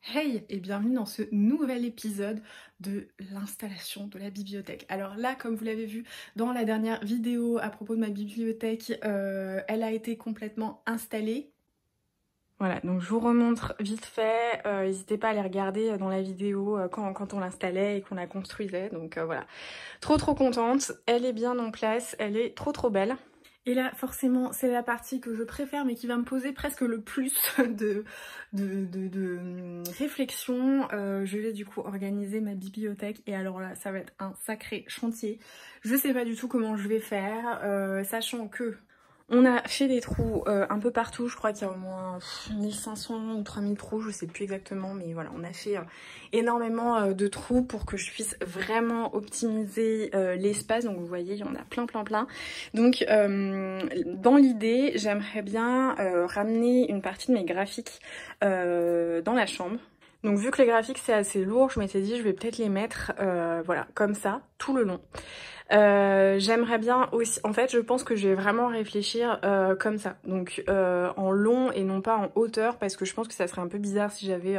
Hey et bienvenue dans ce nouvel épisode de l'installation de la bibliothèque. Alors là, comme vous l'avez vu dans la dernière vidéo à propos de ma bibliothèque, elle a été complètement installée. Voilà, donc je vous remontre vite fait, n'hésitez pas à aller regarder dans la vidéo quand on l'installait et qu'on la construisait, donc voilà. Trop contente, elle est bien en place, elle est trop belle. Et là, forcément, c'est la partie que je préfère, mais qui va me poser presque le plus de réflexion. Je vais du coup organiser ma bibliothèque, et alors là, ça va être un sacré chantier. Je sais pas du tout comment je vais faire, sachant que on a fait des trous un peu partout, je crois qu'il y a au moins 1500 ou 3000 trous, je sais plus exactement, mais voilà, on a fait énormément de trous pour que je puisse vraiment optimiser l'espace. Donc vous voyez, il y en a plein. Donc dans l'idée, j'aimerais bien ramener une partie de mes graphiques dans la chambre. Donc vu que les graphiques c'est assez lourd, je m'étais dit je vais peut-être les mettre voilà, comme ça, tout le long. J'aimerais bien aussi, en fait je pense que je vais vraiment réfléchir comme ça, donc en long et non pas en hauteur, parce que je pense que ça serait un peu bizarre si j'avais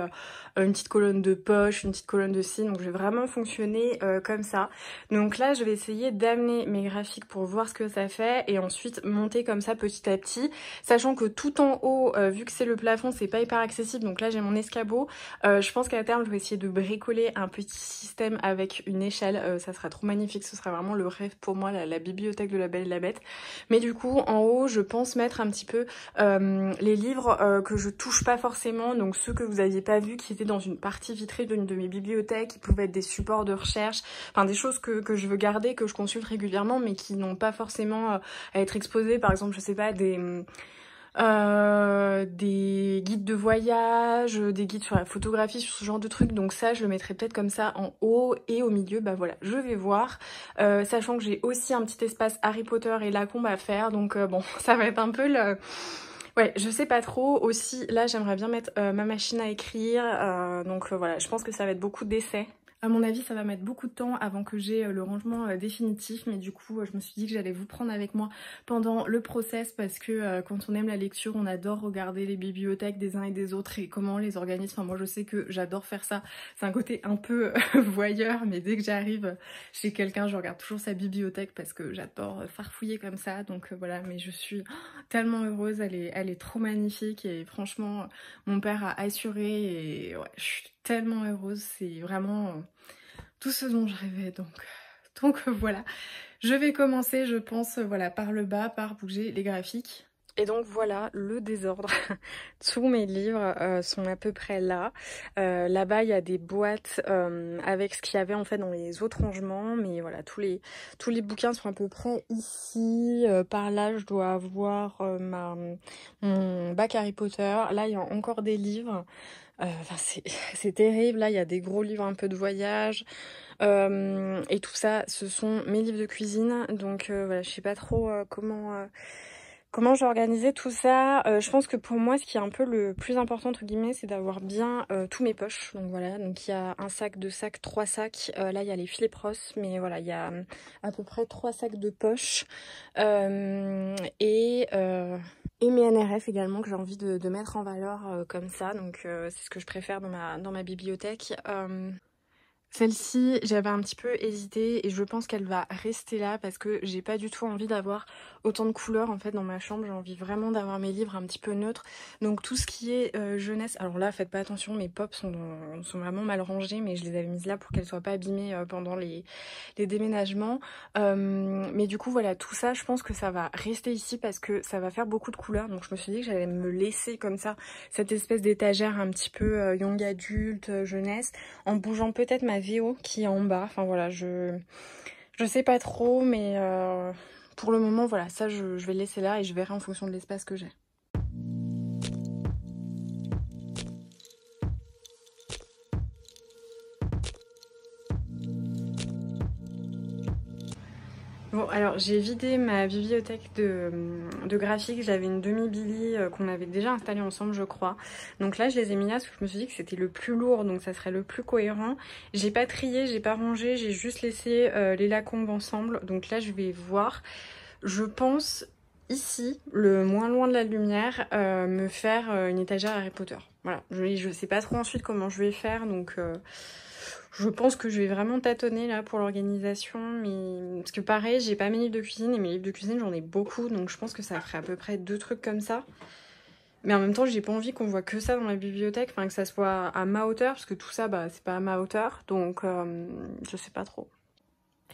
une petite colonne de poche, une petite colonne de ci, donc je vais vraiment fonctionner comme ça. Donc là je vais essayer d'amener mes graphiques pour voir ce que ça fait et ensuite monter comme ça petit à petit, sachant que tout en haut, vu que c'est le plafond, c'est pas hyper accessible, donc là j'ai mon escabeau. Je pense qu'à terme je vais essayer de bricoler un petit système avec une échelle, ça sera trop magnifique, ce sera vraiment le rêve pour moi, la bibliothèque de la Belle et la Bête. Mais du coup en haut je pense mettre un petit peu les livres que je touche pas forcément, donc ceux que vous aviez pas vus, qui étaient dans une partie vitrée d'une de mes bibliothèques, qui pouvaient être des supports de recherche, enfin des choses que je veux garder, que je consulte régulièrement, mais qui n'ont pas forcément à être exposées. Par exemple, je sais pas, des guides de voyage, des guides sur la photographie, sur ce genre de trucs. Donc ça, je le mettrai peut-être comme ça en haut, et au milieu, bah voilà, je vais voir. Sachant que j'ai aussi un petit espace Harry Potter et Lacombe à faire, donc bon, ça va être un peu le... Ouais, je sais pas trop. Aussi, là, j'aimerais bien mettre ma machine à écrire, donc voilà, je pense que ça va être beaucoup d'essais. À mon avis, ça va mettre beaucoup de temps avant que j'ai le rangement définitif, mais du coup, je me suis dit que j'allais vous prendre avec moi pendant le process, parce que quand on aime la lecture, on adore regarder les bibliothèques des uns et des autres et comment on les organise. Enfin, moi, je sais que j'adore faire ça. C'est un côté un peu voyeur, mais dès que j'arrive chez quelqu'un, je regarde toujours sa bibliothèque parce que j'adore farfouiller comme ça. Donc voilà, mais je suis tellement heureuse, elle est trop magnifique, et franchement, mon père a assuré, et ouais, je suis tellement heureuse, c'est vraiment tout ce dont je rêvais. Donc voilà, je vais commencer, je pense, voilà, par le bas, par bouger les graphiques. Et donc voilà le désordre. Tous mes livres sont à peu près là. Là-bas il y a des boîtes avec ce qu'il y avait en fait dans les autres rangements, mais voilà, tous les bouquins sont à peu près ici. Par là je dois avoir mon bac Harry Potter. Là il y a encore des livres. Enfin, c'est terrible. Là il y a des gros livres un peu de voyage. Et tout ça, ce sont mes livres de cuisine. Donc voilà, je sais pas trop comment j'ai organisé tout ça. Je pense que pour moi, ce qui est un peu le plus important, entre guillemets, c'est d'avoir bien tous mes poches. Donc voilà, donc il y a un sac, deux sacs, trois sacs. Là, il y a les Philippe Ross, mais voilà, il y a à peu près 3 sacs de poches. Et mes NRF également, que j'ai envie de mettre en valeur comme ça. Donc c'est ce que je préfère dans ma bibliothèque. Celle-ci, j'avais un petit peu hésité, et je pense qu'elle va rester là parce que j'ai pas du tout envie d'avoir autant de couleurs en fait dans ma chambre. J'ai envie vraiment d'avoir mes livres un petit peu neutres. Donc tout ce qui est jeunesse, alors là faites pas attention, mes pops sont vraiment mal rangées, mais je les avais mises là pour qu'elles soient pas abîmées pendant les déménagements. Mais du coup voilà, tout ça je pense que ça va rester ici parce que ça va faire beaucoup de couleurs. Donc je me suis dit que j'allais me laisser comme ça cette espèce d'étagère un petit peu young adulte, jeunesse, en bougeant peut-être ma VO qui est en bas. Enfin voilà, je sais pas trop, mais pour le moment voilà, ça je vais le laisser là et je verrai en fonction de l'espace que j'ai. Bon, alors j'ai vidé ma bibliothèque de graphiques. J'avais une demi-Billy qu'on avait déjà installée ensemble, je crois. Donc là, je les ai mis là parce que je me suis dit que c'était le plus lourd, donc ça serait le plus cohérent. J'ai pas trié, j'ai pas rangé, j'ai juste laissé les Lacombes ensemble. Donc là, je vais voir. Je pense ici, le moins loin de la lumière, me faire une étagère Harry Potter. Voilà, je sais pas trop ensuite comment je vais faire, donc je pense que je vais vraiment tâtonner là pour l'organisation, mais parce que pareil, j'ai pas mes livres de cuisine, et mes livres de cuisine j'en ai beaucoup, donc je pense que ça ferait à peu près 2 trucs comme ça. Mais en même temps, j'ai pas envie qu'on voit que ça dans la bibliothèque, enfin que ça soit à ma hauteur, parce que tout ça, bah c'est pas à ma hauteur, donc je sais pas trop.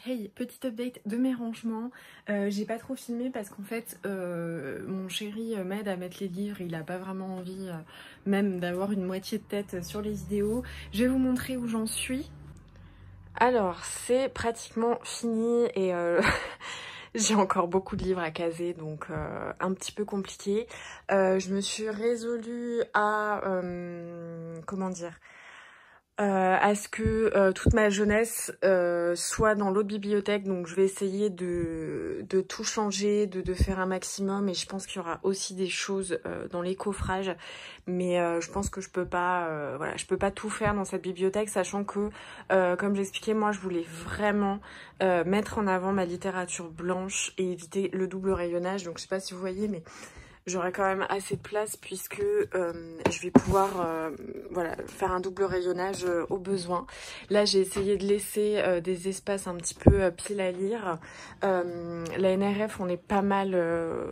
Hey, petit update de mes rangements. J'ai pas trop filmé parce qu'en fait, mon chéri m'aide à mettre les livres. Il a pas vraiment envie même d'avoir une moitié de tête sur les vidéos. Je vais vous montrer où j'en suis. Alors, c'est pratiquement fini et j'ai encore beaucoup de livres à caser, donc un petit peu compliqué. Je me suis résolue à... comment dire, à ce que toute ma jeunesse soit dans l'autre bibliothèque, donc je vais essayer de tout changer, de faire un maximum, et je pense qu'il y aura aussi des choses dans les coffrages, mais je pense que je peux pas, voilà, je peux pas tout faire dans cette bibliothèque, sachant que, comme j'expliquais, moi je voulais vraiment mettre en avant ma littérature blanche et éviter le double rayonnage, donc je sais pas si vous voyez, mais j'aurai quand même assez de place puisque je vais pouvoir voilà, faire un double rayonnage au besoin. Là, j'ai essayé de laisser des espaces un petit peu pile à lire. La NRF, on est pas mal,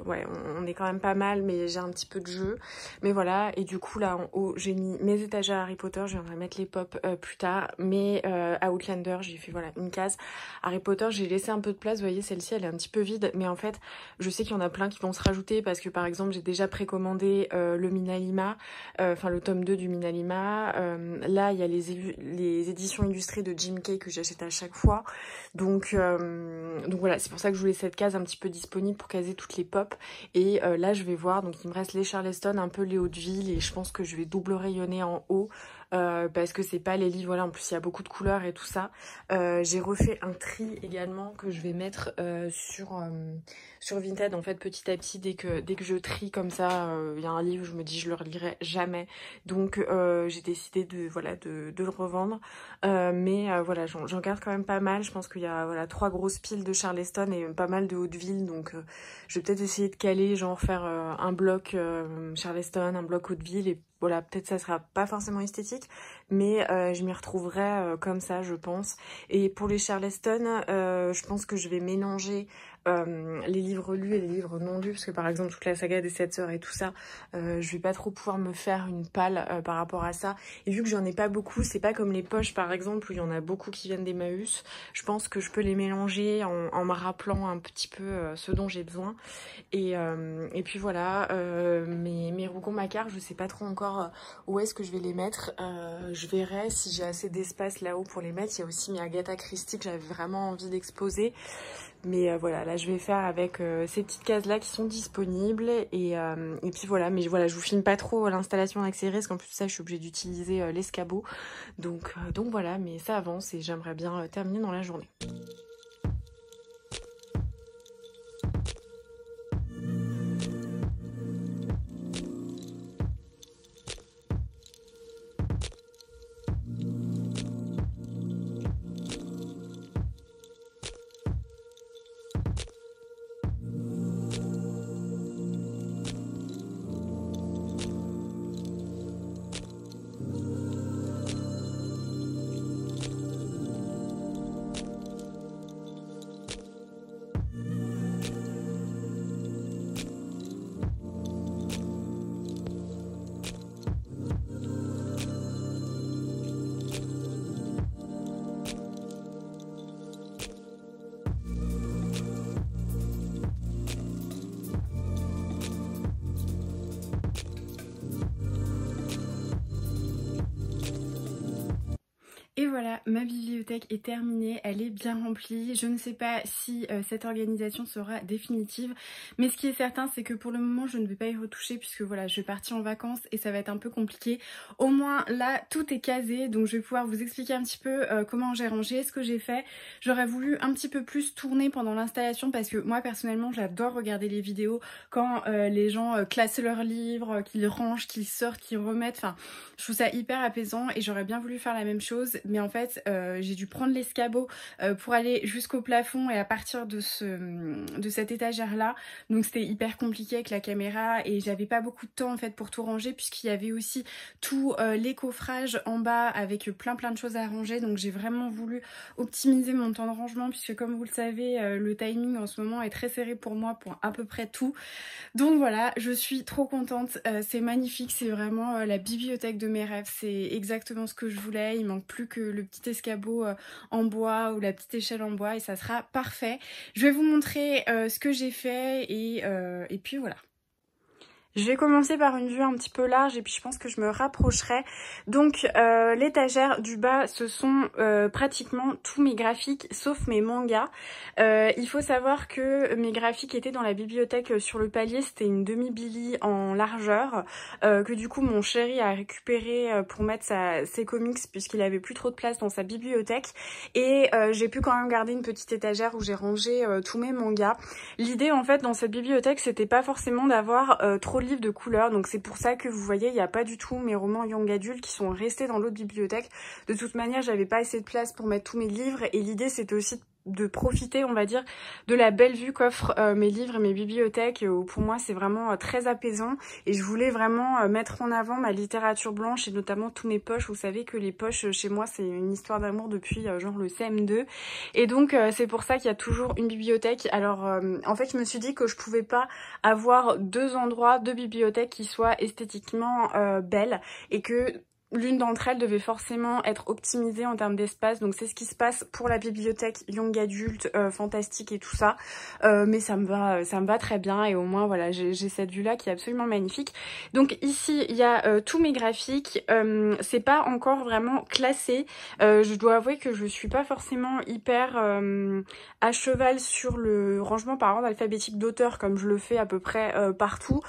ouais, on est quand même pas mal, mais j'ai un petit peu de jeu. Mais voilà, et du coup, là, en haut, j'ai mis mes étagères Harry Potter. Je viendrai mettre les pop plus tard. Mais à Outlander, j'ai fait voilà une case. Harry Potter, j'ai laissé un peu de place. Vous voyez, celle-ci, elle est un petit peu vide. Mais en fait, je sais qu'il y en a plein qui vont se rajouter parce que, par exemple, j'ai déjà précommandé le Minalima, enfin le tome 2 du Minalima. Là, il y a les éditions illustrées de Jim Kay que j'achète à chaque fois. Donc voilà, c'est pour ça que je voulais cette case un petit peu disponible pour caser toutes les pop. Et là, je vais voir, donc il me reste les Charleston, un peu les Hauteville, et je pense que je vais double rayonner en haut. Parce que c'est pas les livres, voilà, en plus il y a beaucoup de couleurs et tout ça. J'ai refait un tri également que je vais mettre sur Vinted, en fait, petit à petit, dès que je trie comme ça, il y a un livre, je me dis je le relirai jamais, donc j'ai décidé de le revendre, mais voilà, j'en garde quand même pas mal. Je pense qu'il y a voilà 3 grosses piles de Charleston et pas mal de Hauteville, donc je vais peut-être essayer de caler, genre faire un bloc Charleston, un bloc Hauteville, et voilà, peut-être ça sera pas forcément esthétique, mais je m'y retrouverai comme ça, je pense. Et pour les Charleston, je pense que je vais mélanger les livres lus et les livres non lus, parce que par exemple toute la saga des 7 sœurs et tout ça, je vais pas trop pouvoir me faire une palle par rapport à ça. Et vu que j'en ai pas beaucoup, c'est pas comme les poches par exemple où il y en a beaucoup qui viennent d'Emmaüs, je pense que je peux les mélanger en me rappelant un petit peu ce dont j'ai besoin. Et puis voilà, mes rougon-macquart, je sais pas trop encore où est-ce que je vais les mettre. Je verrai si j'ai assez d'espace là-haut pour les mettre. Il y a aussi mes Agatha Christie que j'avais vraiment envie d'exposer. Mais voilà, là je vais faire avec ces petites cases là qui sont disponibles. Et puis voilà, mais voilà, je vous filme pas trop l'installation accélérée parce qu'en plus de ça je suis obligée d'utiliser l'escabeau. Donc voilà, mais ça avance et j'aimerais bien terminer dans la journée. Et voilà, ma bibliothèque est terminée, elle est bien remplie. Je ne sais pas si cette organisation sera définitive, mais ce qui est certain, c'est que pour le moment, je ne vais pas y retoucher puisque voilà, je vais partir en vacances et ça va être un peu compliqué. Au moins, là, tout est casé, donc je vais pouvoir vous expliquer un petit peu comment j'ai rangé, ce que j'ai fait. J'aurais voulu un petit peu plus tourner pendant l'installation parce que moi, personnellement, j'adore regarder les vidéos quand les gens classent leurs livres, qu'ils rangent, qu'ils sortent, qu'ils remettent. Enfin, je trouve ça hyper apaisant et j'aurais bien voulu faire la même chose. mais en fait j'ai dû prendre l'escabeau pour aller jusqu'au plafond et à partir de cette étagère là, donc c'était hyper compliqué avec la caméra et j'avais pas beaucoup de temps en fait pour tout ranger puisqu'il y avait aussi tout les coffrages en bas avec plein de choses à ranger, donc j'ai vraiment voulu optimiser mon temps de rangement puisque comme vous le savez le timing en ce moment est très serré pour moi pour à peu près tout. Donc voilà, je suis trop contente, c'est magnifique, c'est vraiment la bibliothèque de mes rêves, c'est exactement ce que je voulais, il manque plus que le petit escabeau en bois ou la petite échelle en bois et ça sera parfait. Je vais vous montrer ce que j'ai fait et puis voilà. Je vais commencer par une vue un petit peu large et puis je pense que je me rapprocherai. Donc l'étagère du bas, ce sont pratiquement tous mes graphiques sauf mes mangas. Il faut savoir que mes graphiques étaient dans la bibliothèque sur le palier, c'était une demi-billy en largeur que du coup mon chéri a récupéré pour mettre ses comics puisqu'il avait plus trop de place dans sa bibliothèque et j'ai pu quand même garder une petite étagère où j'ai rangé tous mes mangas. L'idée en fait dans cette bibliothèque c'était pas forcément d'avoir trop de livres de couleurs, donc c'est pour ça que vous voyez il n'y a pas du tout mes romans young adultes qui sont restés dans l'autre bibliothèque. De toute manière j'avais pas assez de place pour mettre tous mes livres et l'idée c'était aussi de profiter on va dire de la belle vue qu'offrent mes livres et mes bibliothèques où pour moi c'est vraiment très apaisant et je voulais vraiment mettre en avant ma littérature blanche et notamment tous mes poches. Vous savez que les poches chez moi c'est une histoire d'amour depuis genre le CM2 et donc c'est pour ça qu'il y a toujours une bibliothèque. Alors en fait je me suis dit que je pouvais pas avoir deux endroits, deux bibliothèques qui soient esthétiquement belles et que l'une d'entre elles devait forcément être optimisée en termes d'espace, donc c'est ce qui se passe pour la bibliothèque young adulte, fantastique et tout ça, mais ça me va très bien et au moins voilà j'ai cette vue là qui est absolument magnifique. Donc ici il y a tous mes graphiques, c'est pas encore vraiment classé, je dois avouer que je suis pas forcément hyper à cheval sur le rangement par ordre alphabétique d'auteur comme je le fais à peu près partout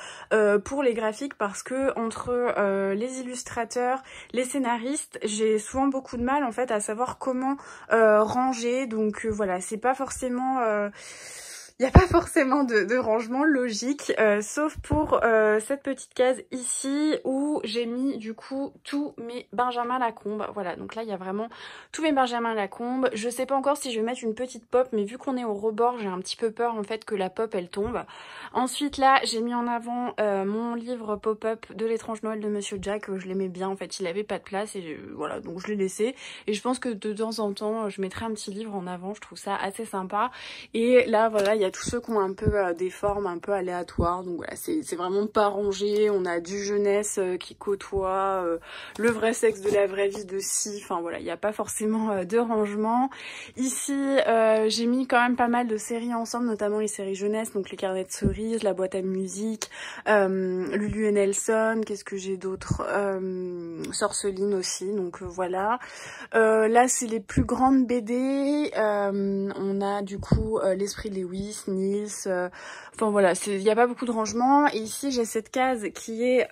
pour les graphiques parce que entre les illustrateurs, les scénaristes, j'ai souvent beaucoup de mal en fait à savoir comment ranger, donc voilà, c'est pas forcément il n'y a pas forcément de rangement logique, sauf pour cette petite case ici où j'ai mis du coup tous mes Benjamin Lacombe. Voilà, donc là il y a vraiment tous mes Benjamin Lacombe. Je sais pas encore si je vais mettre une petite pop, mais vu qu'on est au rebord, j'ai un petit peu peur en fait que la pop elle tombe. Ensuite là, j'ai mis en avant mon livre pop-up de l'étrange Noël de Monsieur Jack. Je l'aimais bien en fait, il avait pas de place et voilà, donc je l'ai laissé. Et je pense que de temps en temps, je mettrai un petit livre en avant, je trouve ça assez sympa. Et là voilà, il y a tous ceux qui ont un peu des formes un peu aléatoires, donc voilà, c'est vraiment pas rangé. On a du jeunesse qui côtoie le vrai sexe de la vraie vie de Si, enfin voilà, il n'y a pas forcément de rangement. Ici j'ai mis quand même pas mal de séries ensemble, notamment les séries jeunesse, donc les carnets de cerises, la boîte à musique, Lulu et Nelson, qu'est-ce que j'ai d'autre, Sorceline aussi, donc voilà. Là c'est les plus grandes BD, on a du coup l'Esprit Lewis, Nils, enfin voilà, il n'y a pas beaucoup de rangement. Et ici j'ai cette case qui est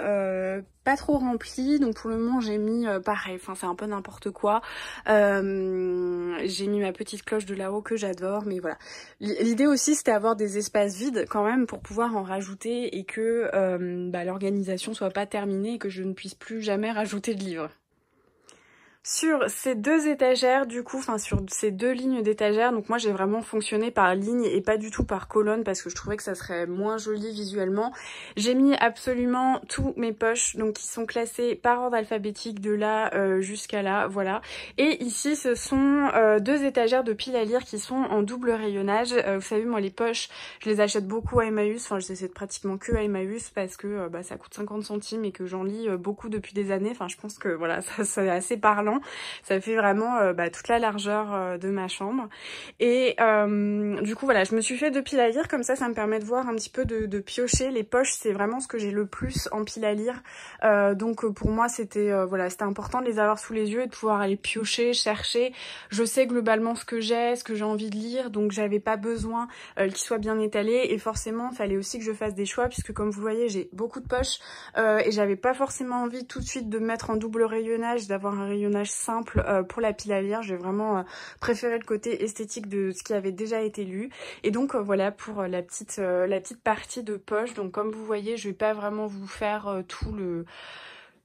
pas trop remplie, donc pour le moment j'ai mis pareil, enfin c'est un peu n'importe quoi. J'ai mis ma petite cloche de là-haut que j'adore, mais voilà. L'idée aussi c'était avoir des espaces vides quand même pour pouvoir en rajouter et que l'organisation soit pas terminée et que je ne puisse plus jamais rajouter de livres. Sur ces deux étagères, du coup, enfin sur ces deux lignes d'étagères, donc moi j'ai vraiment fonctionné par ligne et pas du tout par colonne parce que je trouvais que ça serait moins joli visuellement. J'ai mis absolument tous mes poches, donc qui sont classées par ordre alphabétique de là jusqu'à là, voilà. Et ici ce sont deux étagères de piles à lire qui sont en double rayonnage. Vous savez moi les poches, je les achète beaucoup à Emmaüs, enfin je les achète pratiquement que à Emmaüs parce que ça coûte 50 centimes et que j'en lis beaucoup depuis des années, enfin je pense que voilà, ça c'est assez parlant. Ça fait vraiment toute la largeur de ma chambre. Et du coup voilà, je me suis fait deux piles à lire, comme ça me permet de voir un petit peu de piocher. Les poches c'est vraiment ce que j'ai le plus en pile à lire. Donc pour moi c'était voilà, c'était important de les avoir sous les yeux et de pouvoir aller piocher, chercher. Je sais globalement ce que j'ai envie de lire, donc j'avais pas besoin qu'ils soient bien étalés. Et forcément il fallait aussi que je fasse des choix puisque comme vous voyez j'ai beaucoup de poches et j'avais pas forcément envie tout de suite de mettre en double rayonnage, d'avoir un rayonnage simple pour la pile à lire. J'ai vraiment préféré le côté esthétique de ce qui avait déjà été lu. Et donc voilà pour la petite partie de poche. Donc comme vous voyez, je vais pas vraiment vous faire tout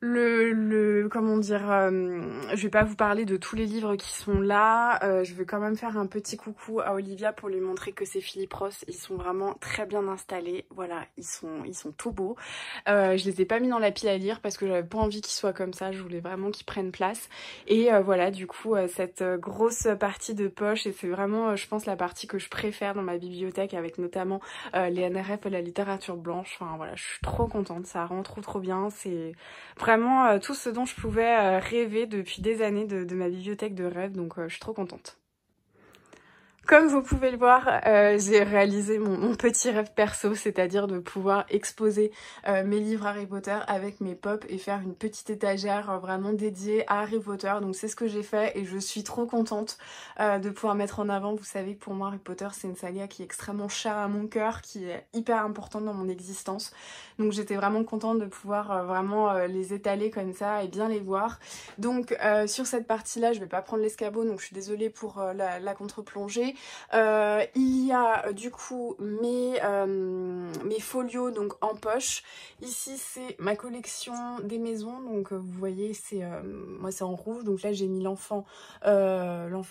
Comment dire, je vais pas vous parler de tous les livres qui sont là, je vais quand même faire un petit coucou à Olivia pour lui montrer que c'est Philippe Ross, ils sont vraiment très bien installés, voilà, ils sont tout beaux. Je les ai pas mis dans la pile à lire parce que j'avais pas envie qu'ils soient comme ça, je voulais vraiment qu'ils prennent place. Et voilà, du coup, cette grosse partie de poche, et c'est vraiment, je pense, la partie que je préfère dans ma bibliothèque, avec notamment les NRF et la littérature blanche. Enfin voilà, je suis trop contente, ça rend trop bien, c'est vraiment tout ce dont je pouvais rêver depuis des années de ma bibliothèque de rêve, donc je suis trop contente. Comme vous pouvez le voir, j'ai réalisé mon petit rêve perso, c'est-à-dire de pouvoir exposer mes livres Harry Potter avec mes pop et faire une petite étagère vraiment dédiée à Harry Potter. Donc c'est ce que j'ai fait et je suis trop contente de pouvoir mettre en avant. Vous savez que pour moi Harry Potter c'est une saga qui est extrêmement chère à mon cœur, qui est hyper importante dans mon existence. Donc j'étais vraiment contente de pouvoir vraiment les étaler comme ça et bien les voir. Donc sur cette partie-là, je vais pas prendre l'escabeau, donc je suis désolée pour la contre-plongée. Il y a du coup mes folios donc en poche. Ici c'est ma collection des maisons, donc vous voyez c'est moi c'est en rouge, donc là j'ai mis l'enfant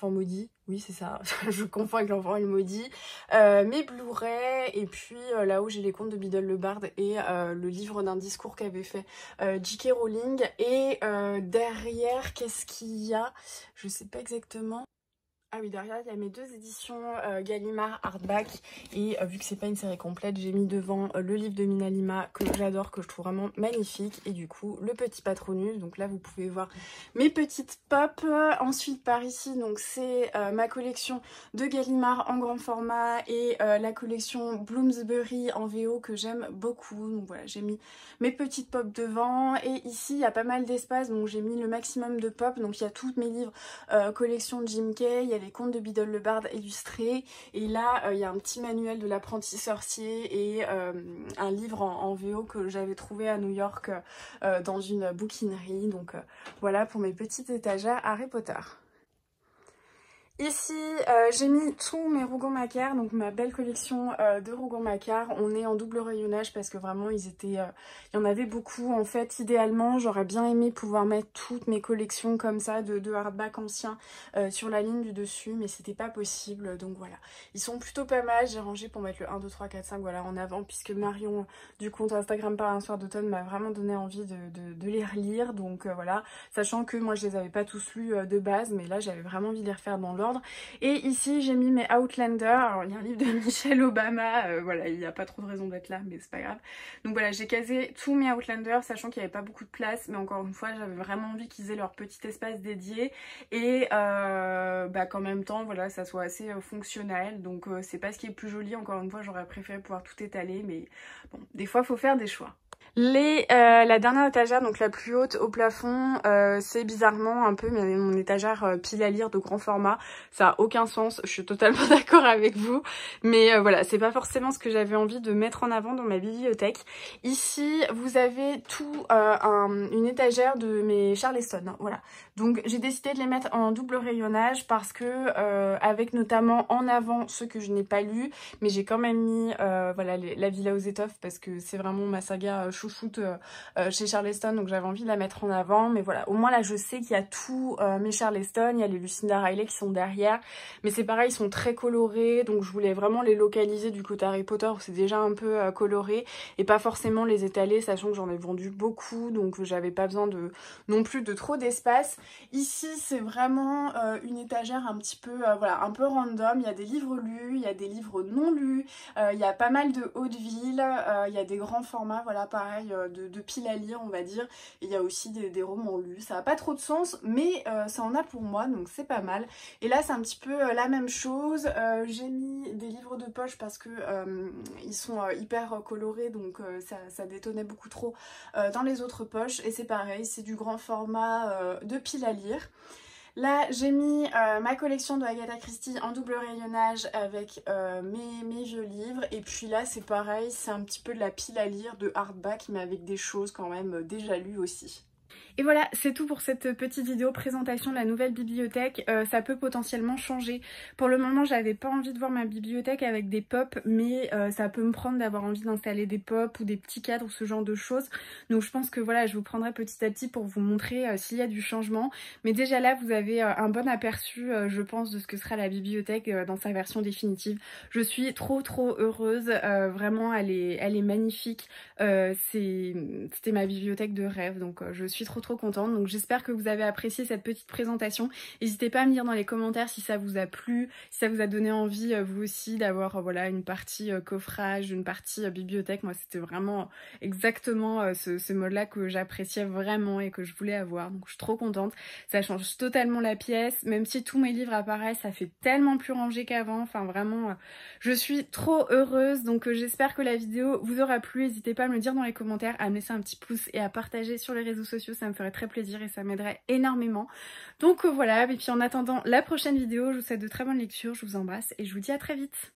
maudit, oui c'est ça, je confonds avec l'enfant et le maudit, mes Blu-ray, et puis là-haut j'ai les contes de Biddle le Bard et le livre d'un discours qu'avait fait J.K. Rowling, et derrière qu'est-ce qu'il y a, je sais pas exactement. Ah oui, derrière, il y a mes deux éditions Gallimard Hardback, et vu que c'est pas une série complète, j'ai mis devant le livre de Mina Lima que j'adore, que je trouve vraiment magnifique, et du coup le petit Patronus. Donc là vous pouvez voir mes petites pop. Ensuite par ici, donc c'est ma collection de Gallimard en grand format et la collection Bloomsbury en VO que j'aime beaucoup. Donc voilà, j'ai mis mes petites pop devant, et ici il y a pas mal d'espace, donc j'ai mis le maximum de pop. Donc il y a tous mes livres collection Jim Kay, il y a les contes de Biddle le Bard illustrés, et là il y a un petit manuel de l'apprenti sorcier et un livre en VO que j'avais trouvé à New York dans une bouquinerie. Donc voilà pour mes petites étagères Harry Potter. Ici, j'ai mis tous mes Rougon-Macquart, donc ma belle collection de Rougon-Macquart. On est en double rayonnage parce que vraiment il y en avait beaucoup. En fait, idéalement, j'aurais bien aimé pouvoir mettre toutes mes collections comme ça de hardback anciens sur la ligne du dessus, mais c'était pas possible. Donc voilà, ils sont plutôt pas mal. J'ai rangé pour mettre le 1, 2, 3, 4, 5 voilà, en avant, puisque Marion du compte Instagram par un soir d'automne m'a vraiment donné envie de les relire. Donc voilà, sachant que moi je les avais pas tous lus de base, mais là j'avais vraiment envie de les refaire dans l'ordre. Et ici j'ai mis mes Outlander. Alors il y a un livre de Michelle Obama, voilà, il n'y a pas trop de raison d'être là, mais c'est pas grave. Donc voilà, j'ai casé tous mes Outlander, sachant qu'il n'y avait pas beaucoup de place, mais encore une fois j'avais vraiment envie qu'ils aient leur petit espace dédié, et qu'en même temps voilà, ça soit assez fonctionnel. Donc c'est pas ce qui est plus joli, encore une fois j'aurais préféré pouvoir tout étaler, mais bon, des fois faut faire des choix. La dernière étagère, donc la plus haute au plafond, c'est bizarrement un peu mon étagère pile à lire de grand format. Ça a aucun sens, je suis totalement d'accord avec vous, mais voilà, c'est pas forcément ce que j'avais envie de mettre en avant dans ma bibliothèque. Ici, vous avez tout une étagère de mes Charleston, hein, voilà. Donc j'ai décidé de les mettre en double rayonnage parce que avec notamment en avant ceux que je n'ai pas lus, mais j'ai quand même mis voilà, la Villa aux étoffes parce que c'est vraiment ma saga chouchoute chez Charleston, donc j'avais envie de la mettre en avant. Mais voilà, au moins là je sais qu'il y a tous mes Charleston, il y a les Lucinda Riley qui sont derrière, mais c'est pareil, ils sont très colorés, donc je voulais vraiment les localiser du côté Harry Potter où c'est déjà un peu coloré, et pas forcément les étaler, sachant que j'en ai vendu beaucoup, donc j'avais pas besoin non plus de trop d'espace. Ici c'est vraiment une étagère un petit peu voilà, un peu random. Il y a des livres lus, il y a des livres non lus, il y a pas mal de haute-ville, il y a des grands formats, voilà, pareil, de pile à lire on va dire, et il y a aussi des romans lus. Ça n'a pas trop de sens, mais ça en a pour moi, donc c'est pas mal. Et là c'est un petit peu la même chose. J'ai mis des livres de poche parce que ils sont hyper colorés, donc ça détonnait beaucoup trop dans les autres poches, et c'est pareil, c'est du grand format de pile à lire. Là j'ai mis ma collection de Agatha Christie en double rayonnage avec mes vieux livres, et puis là c'est pareil, c'est un petit peu de la pile à lire de hardback mais avec des choses quand même déjà lues aussi. Et voilà, c'est tout pour cette petite vidéo présentation de la nouvelle bibliothèque. Ça peut potentiellement changer. Pour le moment, j'avais pas envie de voir ma bibliothèque avec des pop, mais ça peut me prendre d'avoir envie d'installer des pop ou des petits cadres ou ce genre de choses. Donc je pense que voilà, je vous prendrai petit à petit pour vous montrer s'il y a du changement. Mais déjà là, vous avez un bon aperçu, je pense, de ce que sera la bibliothèque dans sa version définitive. Je suis trop heureuse. Vraiment, elle est magnifique. C'était ma bibliothèque de rêve, donc je suis trop contente. Donc j'espère que vous avez apprécié cette petite présentation. N'hésitez pas à me dire dans les commentaires si ça vous a plu, si ça vous a donné envie vous aussi d'avoir voilà une partie coffrage, une partie bibliothèque. Moi c'était vraiment exactement ce mode là que j'appréciais vraiment et que je voulais avoir, donc je suis trop contente. Ça change totalement la pièce, même si tous mes livres apparaissent, ça fait tellement plus rangé qu'avant. Enfin vraiment je suis trop heureuse. Donc j'espère que la vidéo vous aura plu. N'hésitez pas à me le dire dans les commentaires, à me laisser un petit pouce et à partager sur les réseaux sociaux, ça me ferait très plaisir et ça m'aiderait énormément. Donc voilà, et puis en attendant la prochaine vidéo, je vous souhaite de très bonnes lectures, je vous embrasse et je vous dis à très vite.